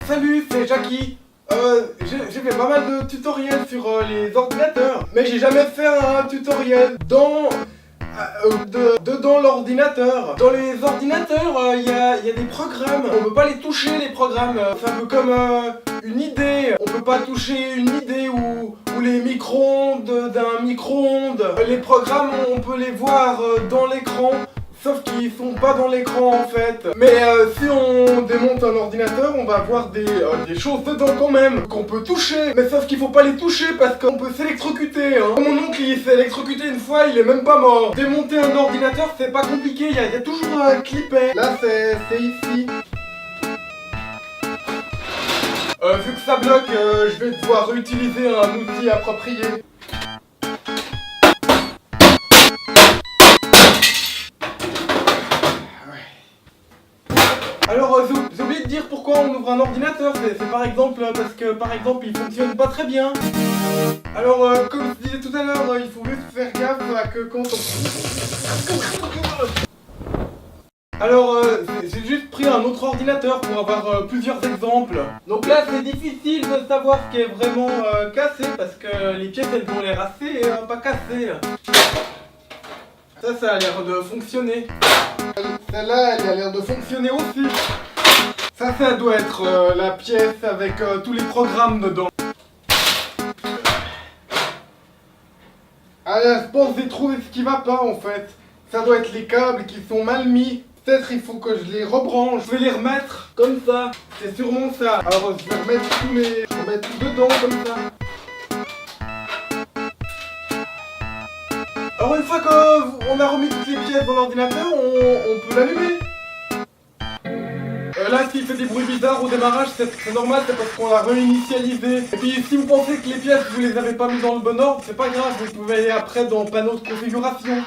Salut, c'est Jackie. J'ai fait pas mal de tutoriels sur les ordinateurs, mais j'ai jamais fait un tutoriel dedans l'ordinateur. Dans les ordinateurs, il y a des programmes. On peut pas les toucher, les programmes. C'est un peu comme une idée. On peut pas toucher une idée ou les micro-ondes d'un micro-ondes. Les programmes, on peut les voir dans l'écran. Sauf qu'ils sont pas dans l'écran en fait. Mais si on démonte un ordinateur, on va voir des choses dedans quand même, qu'on peut toucher. Mais sauf qu'il faut pas les toucher parce qu'on peut s'électrocuter. Hein. Mon oncle il s'est électrocuté une fois, il est même pas mort. Démonter un ordinateur c'est pas compliqué, il y a toujours un clipper. Là c'est ici. Vu que ça bloque, je vais devoir utiliser un outil approprié. Alors j'ai oublié de dire pourquoi on ouvre un ordinateur, c'est par exemple parce que par exemple il fonctionne pas très bien. Alors comme je disais tout à l'heure, il faut juste faire gaffe à que quand on... Alors j'ai juste pris un autre ordinateur pour avoir plusieurs exemples. Donc là c'est difficile de savoir ce qui est vraiment cassé parce que les pièces elles ont l'air assez pas cassées. Ça a l'air de fonctionner. Celle-là, elle a l'air de fonctionner aussi. Ça doit être la pièce avec tous les programmes dedans. Ah, je pense que j'ai trouvé ce qui va pas en fait. Ça doit être les câbles qui sont mal mis. Peut-être il faut que je les rebranche. Je vais les remettre comme ça. C'est sûrement ça. Alors je vais remettre tout dedans comme ça. Alors une fois qu'on a remis toutes les pièces dans l'ordinateur, on peut l'allumer. Là s'il fait des bruits bizarres au démarrage, c'est normal, c'est parce qu'on l'a réinitialisé. Et puis si vous pensez que les pièces vous les avez pas mis dans le bon ordre, c'est pas grave, vous pouvez aller après dans le panneau de configuration.